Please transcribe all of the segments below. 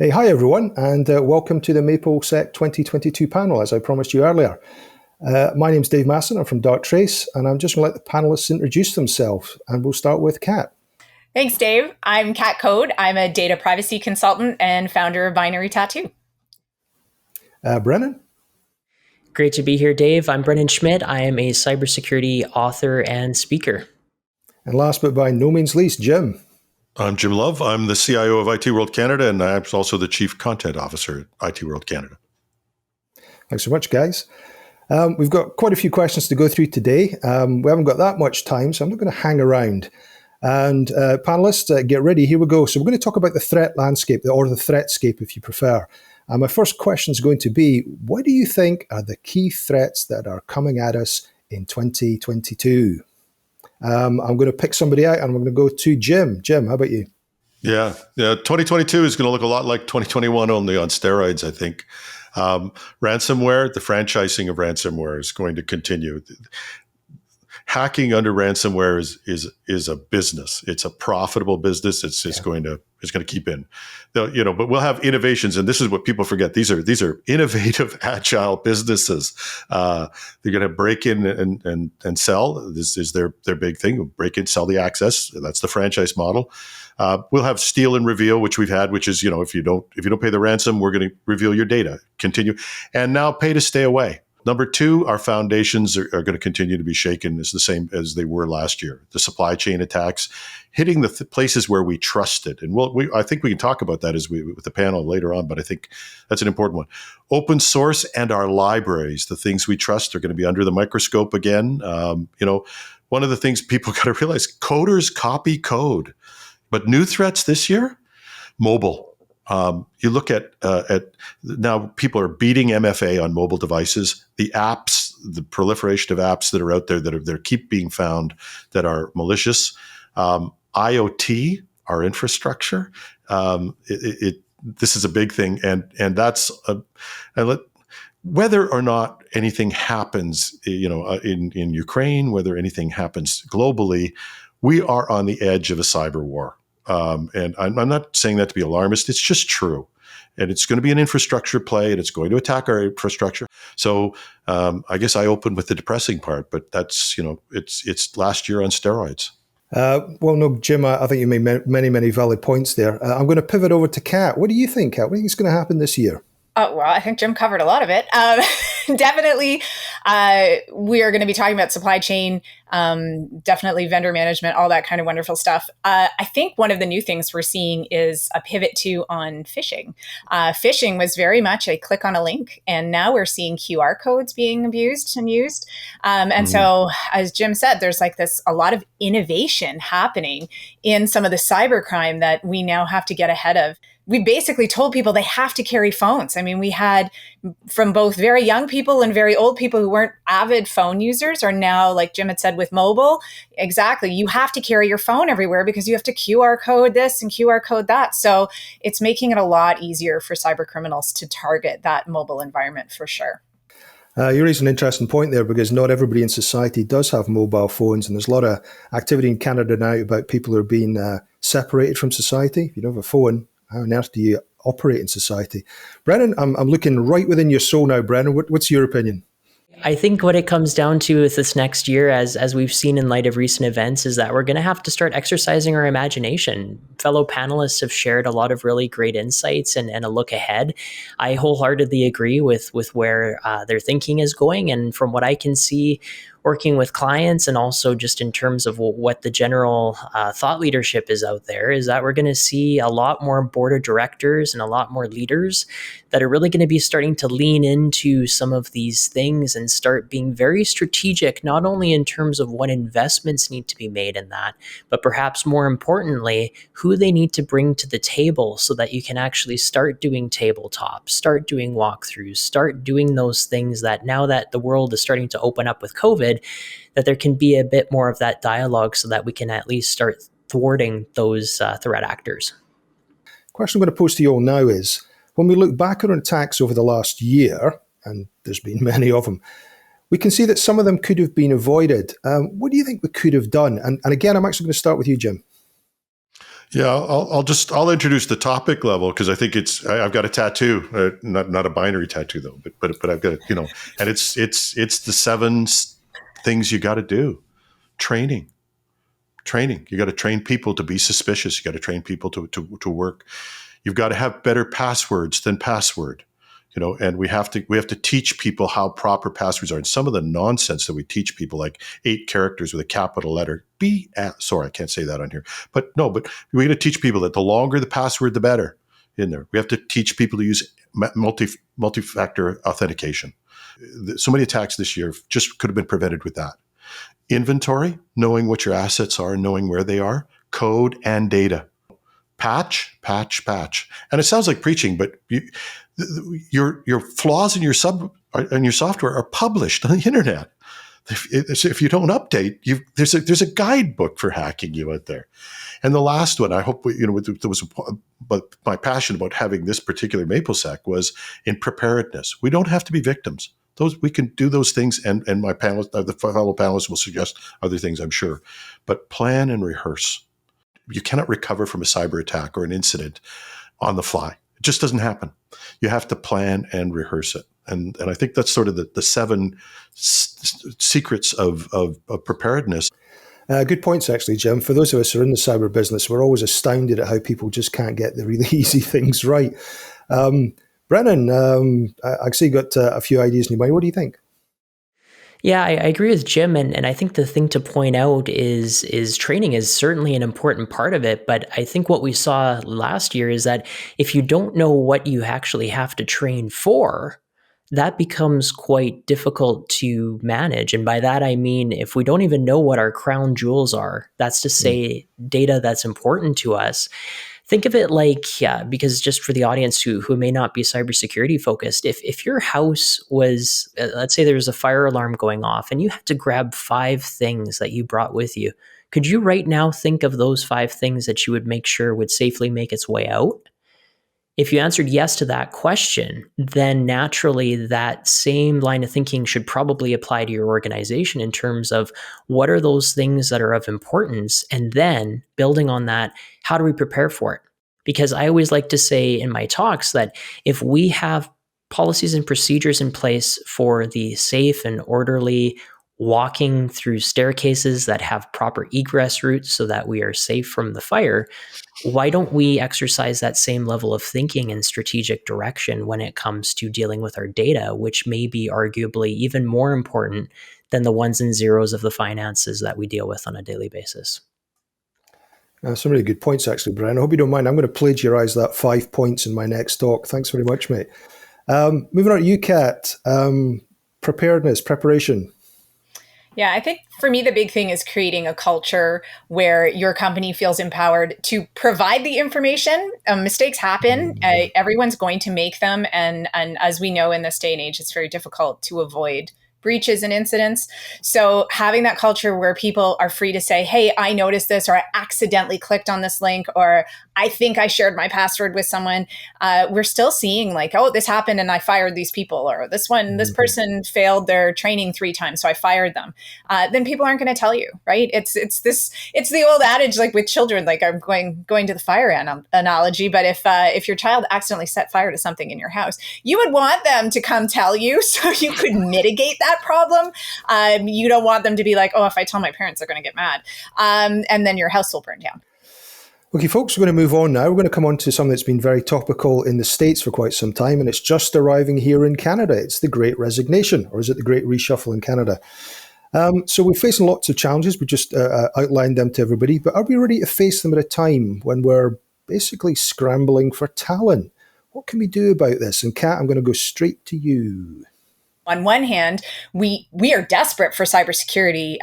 Hey, hi everyone, and welcome to the MapleSec 2022 panel, as I promised you earlier. My name's Dave Masson, I'm from Darktrace, and I'm just going to let the panelists introduce themselves, and we'll start with Kat. Thanks, Dave. I'm Kat Code. I'm a data privacy consultant and founder of Binary Tattoo. Brennan? Great to be here, Dave. I'm Brennan Schmidt. I am a cybersecurity author and speaker. And last but by no means least, Jim. I'm Jim Love. I'm the CIO of IT World Canada, and I'm also the Chief Content Officer at IT World Canada. Thanks so much, guys. We've got quite a few questions to go through today. We haven't got that much time, so I'm not going to hang around. And panelists, get ready. Here we go. So we're going to talk about the threat landscape, or the threatscape, if you prefer. My first question is going to be, what do you think are the key threats that are coming at us in 2022? I'm going to pick somebody out, and I'm going to go to Jim. Jim, how about you? Yeah. 2022 is going to look a lot like 2021, only on steroids, I think. Ransomware, the franchising of ransomware is going to continue. Hacking under ransomware is a business. It's a profitable business. It's going to keep in, but we'll have innovations, and this is what people forget. These are innovative, agile businesses. They're going to break in and sell. This is their big thing. Break in, sell the access. That's the franchise model. We'll have steal and reveal, which we've had, which is if you don't pay the ransom, we're going to reveal your data. Continue, and now pay to stay away. Number two, our foundations are going to continue to be shaken. It's the same as they were last year. The supply chain attacks hitting the places where we trusted. And I think we can talk about that with the panel later on, but I think that's an important one. Open source and our libraries, the things we trust, are going to be under the microscope again. One of the things people got to realize, coders copy code. But new threats this year, mobile. You look at now people are beating MFA on mobile devices. The apps, the proliferation of apps that are out there that keep being found that are malicious. IoT, our infrastructure. This is a big thing, and that's whether or not anything happens, in Ukraine, whether anything happens globally, we are on the edge of a cyber war. And I'm not saying that to be alarmist. It's just true. And it's going to be an infrastructure play, and it's going to attack our infrastructure. So I guess I opened with the depressing part, but that's, it's last year on steroids. Well, no, Jim, I think you made many, many valid points there. I'm going to pivot over to Kat. What do you think, Kat? What do you think is going to happen this year? Well, I think Jim covered a lot of it. Definitely, we are going to be talking about supply chain, definitely vendor management, all that kind of wonderful stuff. I think one of the new things we're seeing is a pivot on phishing. Phishing was very much a click on a link, and now we're seeing QR codes being abused and used. So, as Jim said, there's a lot of innovation happening in some of the cybercrime that we now have to get ahead of. We basically told people they have to carry phones. I mean, we had from both very young people and very old people who weren't avid phone users are now, like Jim had said, with mobile. Exactly. You have to carry your phone everywhere because you have to QR code this and QR code that. So it's making it a lot easier for cyber criminals to target that mobile environment for sure. You raise an interesting point there, because not everybody in society does have mobile phones, and there's a lot of activity in Canada now about people who are being separated from society. If you don't have a phone, how on earth do you operate in society? Brennan, I'm looking right within your soul now, Brennan. What's your opinion? I think what it comes down to with this next year, as we've seen in light of recent events, is that we're going to have to start exercising our imagination. Fellow panelists have shared a lot of really great insights and a look ahead. I wholeheartedly agree with where their thinking is going. And from what I can see, working with clients and also just in terms of what the general thought leadership is out there, is that we're going to see a lot more board of directors and a lot more leaders that are really going to be starting to lean into some of these things and start being very strategic, not only in terms of what investments need to be made in that, but perhaps more importantly, who they need to bring to the table so that you can actually start doing tabletops, start doing walkthroughs, start doing those things that now that the world is starting to open up with COVID, that there can be a bit more of that dialogue so that we can at least start thwarting those threat actors. Question I'm going to pose to you all now is, when we look back on attacks over the last year, and there's been many of them, we can see that some of them could have been avoided. What do you think we could have done? And again, I'm actually going to start with you, Jim. Yeah, I'll introduce the topic level because I think I've got a tattoo, not a binary tattoo though, but I've got and it's the seven things you got to do. Training. You got to train people to be suspicious. You got to train people to work. You've got to have better passwords than password. And we have to teach people how proper passwords are. And some of the nonsense that we teach people, like 8 characters with a capital letter, sorry, I can't say that on here. But we're going to teach people that the longer the password, the better in there. We have to teach people to use multi-factor authentication. So many attacks this year just could have been prevented with that. Inventory, knowing what your assets are, knowing where they are, code and data. Patch. And it sounds like preaching, but your flaws in your software are published on the internet. If you don't update, there's a guidebook for hacking you out there. And the last one, I hope but my passion about having this particular MapleSec was in preparedness. We don't have to be victims. We can do those things, and my panelists, the fellow panelists, will suggest other things, I'm sure. But plan and rehearse. You cannot recover from a cyber attack or an incident on the fly. It just doesn't happen. You have to plan and rehearse it. And I think that's sort of the 7 secrets of preparedness. Good points, actually, Jim. For those of us who are in the cyber business, we're always astounded at how people just can't get the really easy things right. Brennan, I see you got a few ideas in your mind. What do you think? Yeah, I agree with Jim, and I think the thing to point out is training is certainly an important part of it, but I think what we saw last year is that if you don't know what you actually have to train for, that becomes quite difficult to manage. And by that, I mean, if we don't even know what our crown jewels are, that's to say data that's important to us. Think of it like, because just for the audience who may not be cybersecurity focused, if your house was, let's say there was a fire alarm going off and you had to grab 5 things that you brought with you, could you right now think of those 5 things that you would make sure would safely make its way out? If you answered yes to that question, then naturally that same line of thinking should probably apply to your organization in terms of what are those things that are of importance, and then building on that, how do we prepare for it? Because I always like to say in my talks that if we have policies and procedures in place for the safe and orderly walking through staircases that have proper egress routes so that we are safe from the fire, why don't we exercise that same level of thinking and strategic direction when it comes to dealing with our data, which may be arguably even more important than the ones and zeros of the finances that we deal with on a daily basis? Some really good points, actually, Brian. I hope you don't mind. I'm going to plagiarize that 5 points in my next talk. Thanks very much, mate. Moving on to you, Kat. Preparation. Yeah, I think for me, the big thing is creating a culture where your company feels empowered to provide the information. Mistakes happen. Everyone's going to make them. And as we know in this day and age, it's very difficult to avoid breaches and incidents. So having that culture where people are free to say, hey, I noticed this, or I accidentally clicked on this link, or I think I shared my password with someone. We're still seeing like, oh, this happened and I fired these people, or this person failed their training 3 times, so I fired them. Then people aren't going to tell you, right? It's the old adage, like with children, like I'm going to the fire analogy. But if your child accidentally set fire to something in your house, you would want them to come tell you so you could mitigate that problem. You don't want them to be like, oh, if I tell my parents, they're going to get mad. And then your house will burn down. Okay, folks, we're going to move on now. We're going to come on to something that's been very topical in the States for quite some time, and it's just arriving here in Canada. It's the Great Resignation, or is it the Great Reshuffle in Canada? So we're facing lots of challenges. We just outlined them to everybody, but are we ready to face them at a time when we're basically scrambling for talent? What can we do about this? And Kat, I'm going to go straight to you. On one hand, we are desperate for cybersecurity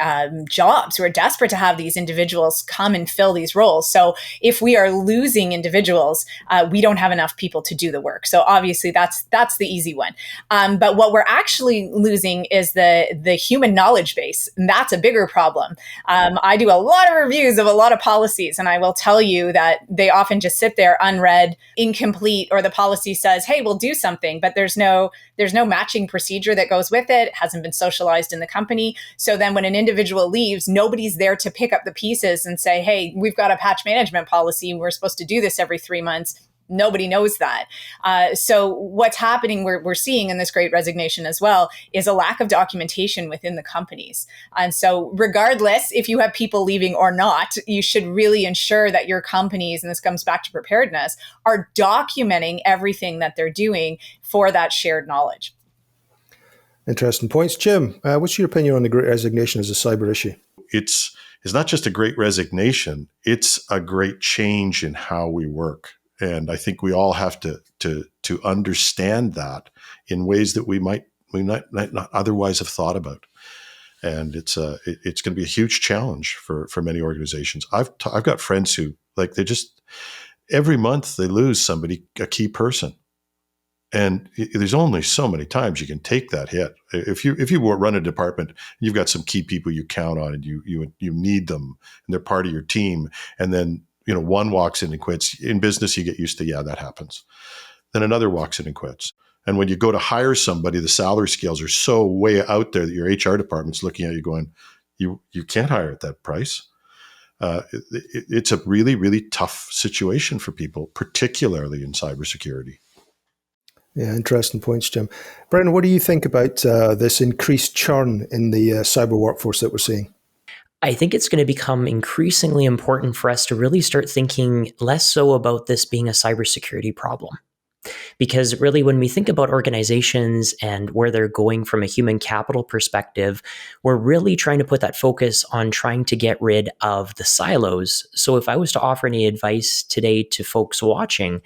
jobs. We're desperate to have these individuals come and fill these roles. So if we are losing individuals, we don't have enough people to do the work. So obviously that's the easy one. But what we're actually losing is the human knowledge base. And that's a bigger problem. I do a lot of reviews of a lot of policies, and I will tell you that they often just sit there unread, incomplete, or the policy says, hey, we'll do something, but there's no matching procedure that goes with it hasn't been socialized in the company. So then when an individual leaves, nobody's there to pick up the pieces and say, hey, we've got a patch management policy. We're supposed to do this every 3 months. Nobody knows that. So what's happening, we're seeing in this Great Resignation as well, is a lack of documentation within the companies. And so regardless if you have people leaving or not, you should really ensure that your companies, and this comes back to preparedness, are documenting everything that they're doing for that shared knowledge. Interesting points. Jim, what's your opinion on the Great Resignation as a cyber issue? It's not just a great resignation, it's a great change in how we work. And I think we all have to understand that in ways that we might not otherwise have thought about. And it's going to be a huge challenge for many organizations. I've got friends who, like, they just every month they lose somebody, a key person, and there's only so many times you can take that hit. If you run a department, you've got some key people you count on, and you need them, and they're part of your team, and then one walks in and quits. In business, you get used to, yeah, that happens. Then another walks in and quits. And when you go to hire somebody, the salary scales are so way out there that your HR department's looking at you going, you can't hire at that price. It's a really, really tough situation for people, particularly in cybersecurity. Yeah, interesting points, Jim. Brendan, what do you think about this increased churn in the cyber workforce that we're seeing? I think it's going to become increasingly important for us to really start thinking less so about this being a cybersecurity problem. Because really, when we think about organizations and where they're going from a human capital perspective, we're really trying to put that focus on trying to get rid of the silos. So if I was to offer any advice today to folks watching,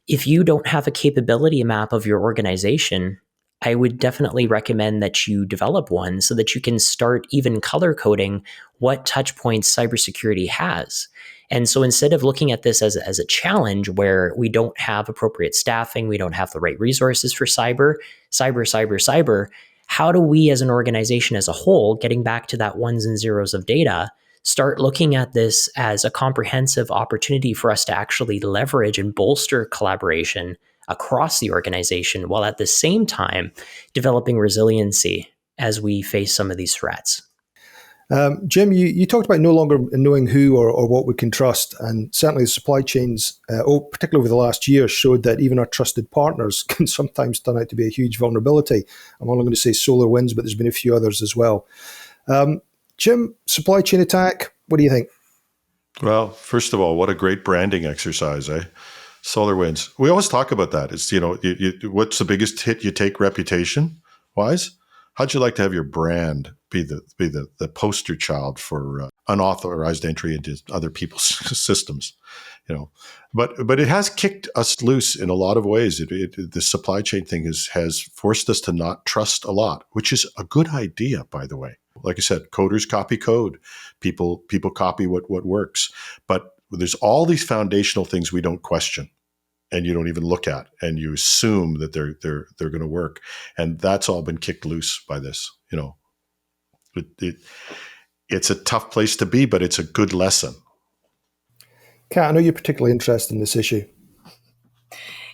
if you don't have a capability map of your organization, I would definitely recommend that you develop one so that you can start even color coding what touch points cybersecurity has. And so instead of looking at this as a challenge where we don't have appropriate staffing, we don't have the right resources for cyber, how do we as an organization as a whole, getting back to that ones and zeros of data, start looking at this as a comprehensive opportunity for us to actually leverage and bolster collaboration across the organization, while at the same time developing resiliency as we face some of these threats. Jim, you talked about no longer knowing who or what we can trust, and certainly the supply chains, particularly over the last year, showed that even our trusted partners can sometimes turn out to be a huge vulnerability. I'm only going to say SolarWinds, but there's been a few others as well. Jim, supply chain attack, what do you think? Well, first of all, what a great branding exercise, eh? SolarWinds. We always talk about that. It's, what's the biggest hit you take reputation wise? How'd you like to have your brand be the poster child for unauthorized entry into other people's systems? But it has kicked us loose in a lot of ways. The supply chain thing has forced us to not trust a lot, which is a good idea, by the way. Like I said, coders copy code. People copy what works. But there's all these foundational things we don't question, and you don't even look at, and you assume that they're going to work, and that's all been kicked loose by this. It's a tough place to be, but it's a good lesson. Kat, I know you're particularly interested in this issue.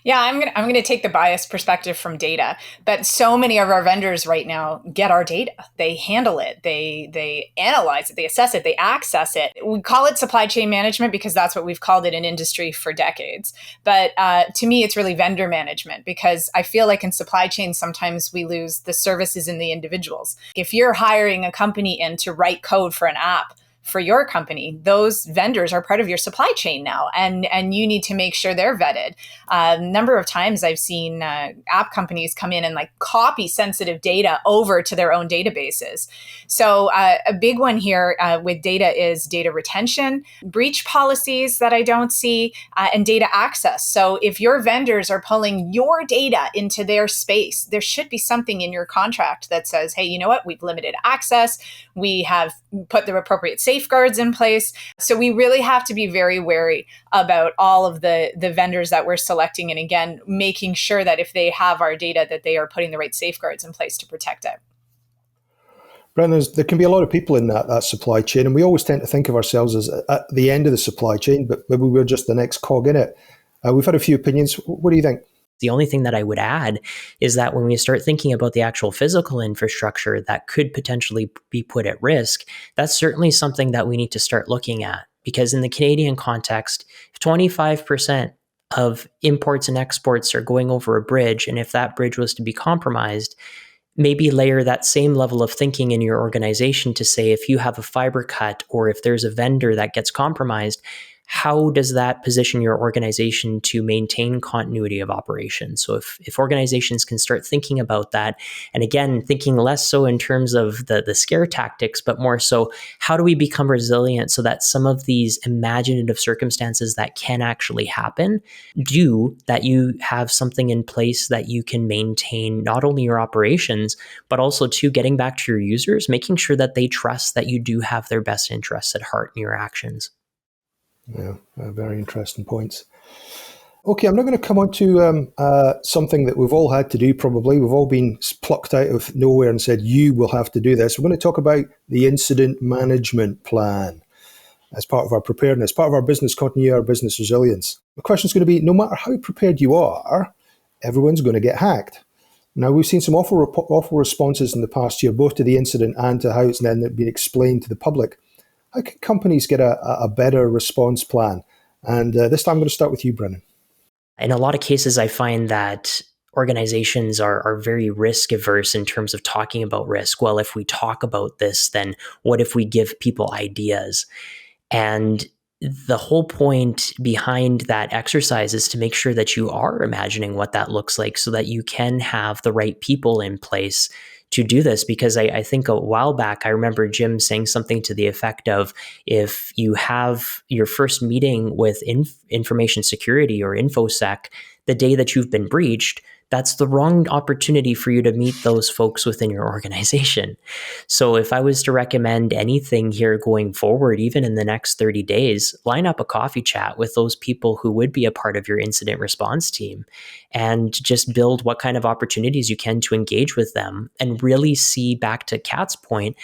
Yeah, I'm gonna take the biased perspective from data, but so many of our vendors right now get our data. They handle it, they analyze it, they assess it, they access it. We call it supply chain management because that's what we've called it in industry for decades. But to me, it's really vendor management, because I feel like in supply chain, sometimes we lose the services in the individuals. If you're hiring a company in to write code for an app for your company, those vendors are part of your supply chain now, and you need to make sure they're vetted. A number of times I've seen app companies come in and copy sensitive data over to their own databases. So a big one here with data is data retention, breach policies that I don't see, and data access. So if your vendors are pulling your data into their space, there should be something in your contract that says, hey, you know what, we've limited access, we have put the appropriate safeguards in place. So we really have to be very wary about all of the vendors that we're selecting. And again, making sure that if they have our data, that they are putting the right safeguards in place to protect it. Brendan, there can be a lot of people in that supply chain, and we always tend to think of ourselves as at the end of the supply chain, but maybe we're just the next cog in it. We've had a few opinions. What do you think? The only thing that I would add is that when we start thinking about the actual physical infrastructure that could potentially be put at risk, that's certainly something that we need to start looking at. Because in the Canadian context, if 25% of imports and exports are going over a bridge, and if that bridge was to be compromised, maybe layer that same level of thinking in your organization to say, if you have a fiber cut or if there's a vendor that gets compromised, how does that position your organization to maintain continuity of operations? So if organizations can start thinking about that, and again, thinking less so in terms of the scare tactics, but more so, how do we become resilient so that some of these imaginative circumstances that can actually happen do that you have something in place that you can maintain not only your operations, but also to getting back to your users, making sure that they trust that you do have their best interests at heart in your actions. Yeah, very interesting points. Okay, I'm now going to come on to something that we've all had to do probably. We've all been plucked out of nowhere and said, you will have to do this. We're going to talk about the incident management plan as part of our preparedness, part of our business continuity, our business resilience. The question is going to be, no matter how prepared you are, everyone's going to get hacked. Now, we've seen some awful responses in the past year, both to the incident and to how it's then been explained to the public. How can companies get a better response plan? And this time I'm going to start with you, Brennan. In a lot of cases, I find that organizations are very risk averse in terms of talking about risk. Well, if we talk about this, then what if we give people ideas? And the whole point behind that exercise is to make sure that you are imagining what that looks like so that you can have the right people in place to do this. Because I think a while back, I remember Jim saying something to the effect of, if you have your first meeting with information security or InfoSec the day that you've been breached, that's the wrong opportunity for you to meet those folks within your organization. So if I was to recommend anything here going forward, even in the next 30 days, line up a coffee chat with those people who would be a part of your incident response team and just build what kind of opportunities you can to engage with them and really see, back to Kat's point,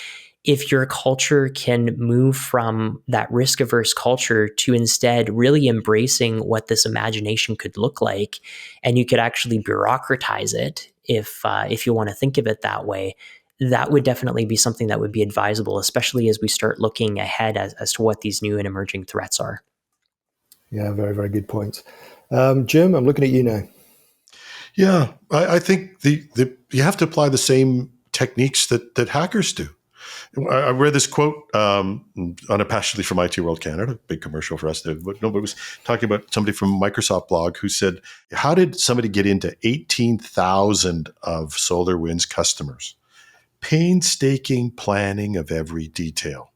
if your culture can move from that risk-averse culture to instead really embracing what this imagination could look like, and you could actually bureaucratize it if you want to think of it that way, that would definitely be something that would be advisable, especially as we start looking ahead as to what these new and emerging threats are. Yeah, very, very good point. Jim, I'm looking at you now. Yeah, I think you have to apply the same techniques that hackers do. I read this quote unabashedly from IT World Canada, big commercial for us there. But no, but it was talking about somebody from Microsoft blog who said, how did somebody get into 18,000 of SolarWinds customers? Painstaking planning of every detail.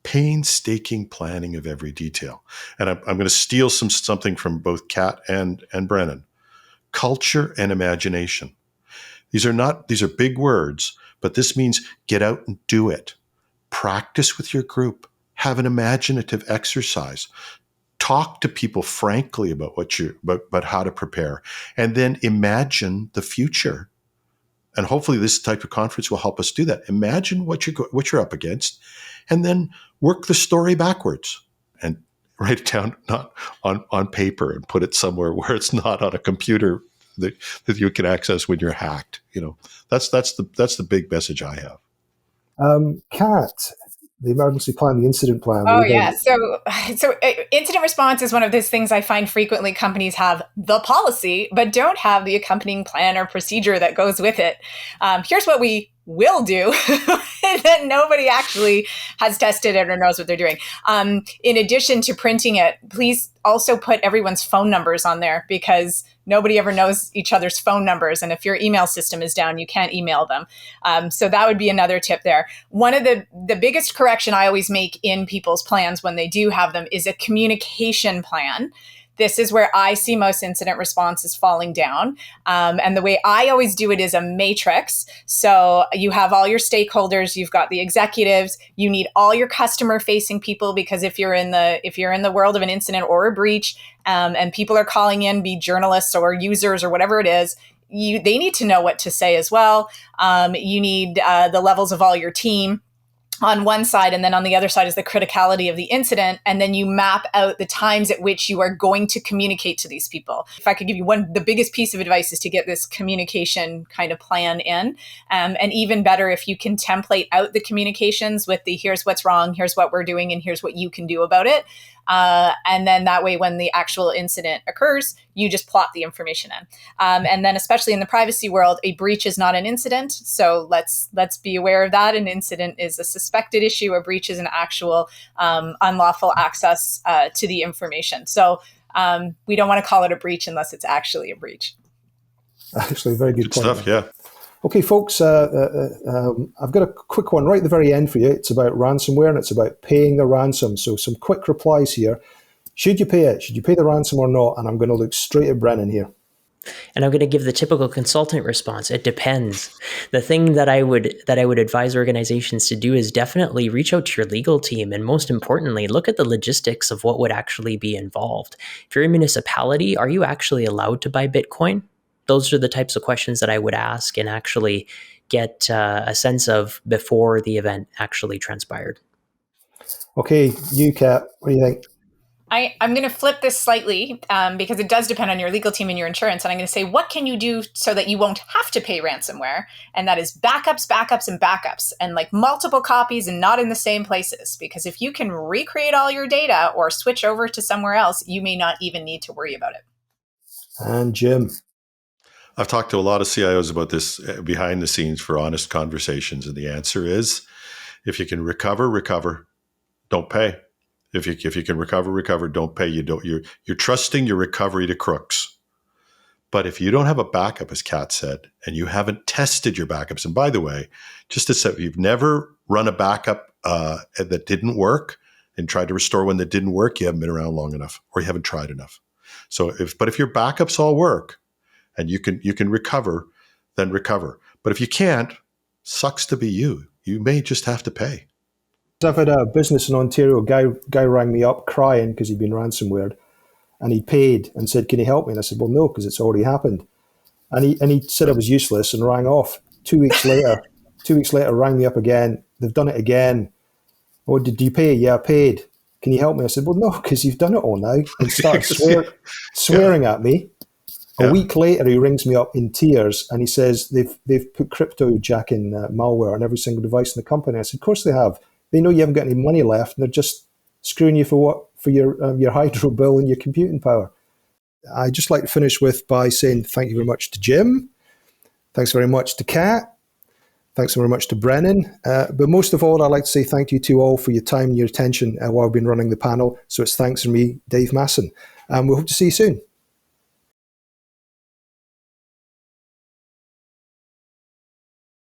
Painstaking planning of every detail. And I'm going to steal something from both Kat and Brennan. Culture and imagination. These are big words, but this means get out and do it. Practice with your group. Have an imaginative exercise. Talk to people frankly about about how to prepare, and then imagine the future. And hopefully, this type of conference will help us do that. Imagine what you're up against, and then work the story backwards and write it down, not on paper, and put it somewhere where it's not on a computer that you can access when you're hacked. That's the big message I have. Kat, the emergency plan, the incident plan. Oh yeah. So incident response is one of those things I find frequently companies have the policy, but don't have the accompanying plan or procedure that goes with it. Here's what we will do that nobody actually has tested it or knows what they're doing. In addition to printing it, please also put everyone's phone numbers on there, because nobody ever knows each other's phone numbers. And if your email system is down, you can't email them. So that would be another tip there. One of the biggest correction I always make in people's plans when they do have them is a communication plan. This is where I see most incident responses falling down. And the way I always do it is a matrix. So you have all your stakeholders, you've got the executives, you need all your customer facing people, because if you're in the world of an incident or a breach, and people are calling in, be journalists or users or whatever it is, they need to know what to say as well. You need the levels of all your team. on one side, and then on the other side is the criticality of the incident, and then you map out the times at which you are going to communicate to these people. If I could give you the biggest piece of advice is to get this communication kind of plan in, and even better if you can template out the communications with the here's what's wrong, here's what we're doing, and here's what you can do about it. And then that way, when the actual incident occurs, you just plot the information in. And then, especially in the privacy world, a breach is not an incident. So let's be aware of that. An incident is a suspected issue. A breach is an actual unlawful access to the information. So we don't want to call it a breach unless it's actually a breach. Actually, very good point. Stuff, yeah. Okay, folks, I've got a quick one right at the very end for you. It's about ransomware and it's about paying the ransom. So some quick replies here. Should you pay it? Should you pay the ransom or not? And I'm going to look straight at Brennan here. And I'm going to give the typical consultant response. It depends. The thing that I would advise organizations to do is definitely reach out to your legal team. And most importantly, look at the logistics of what would actually be involved. If you're a municipality, are you actually allowed to buy Bitcoin? Those are the types of questions that I would ask and actually get a sense of before the event actually transpired. Okay, you, Kat, what do you think? I'm going to flip this slightly because it does depend on your legal team and your insurance. And I'm going to say, what can you do so that you won't have to pay ransomware? And that is backups, backups, and backups, and like multiple copies and not in the same places. Because if you can recreate all your data or switch over to somewhere else, you may not even need to worry about it. And Jim. I've talked to a lot of CIOs about this behind the scenes for honest conversations. And the answer is, if you can recover, don't pay. If you can recover, don't pay. You're trusting your recovery to crooks. But if you don't have a backup, as Kat said, and you haven't tested your backups, and by the way, just to say, if you've never run a backup that didn't work and tried to restore one that didn't work, you haven't been around long enough, or you haven't tried enough. So if your backups all work and you can recover, then recover. But if you can't, sucks to be you. You may just have to pay. I've had a business in Ontario, guy rang me up crying because he'd been ransomwared, and he paid and said, "Can you help me?" And I said, "Well, no, because it's already happened." And he said I was useless and rang off. 2 weeks later, rang me up again. They've done it again. "Oh, did you pay?" "Yeah, I paid." "Can you help me?" I said, "Well, no, because you've done it all now." And started swearing at me. A week later, he rings me up in tears and he says they've put crypto-jacking malware on every single device in the company. I said, "Of course they have. They know you haven't got any money left, and they're just screwing you for your hydro bill and your computing power." I'd just like to finish by saying thank you very much to Jim. Thanks very much to Kat. Thanks very much to Brennan. But most of all, I'd like to say thank you to all for your time and your attention while I've been running the panel. So it's thanks from me, Dave Masson. And we hope to see you soon.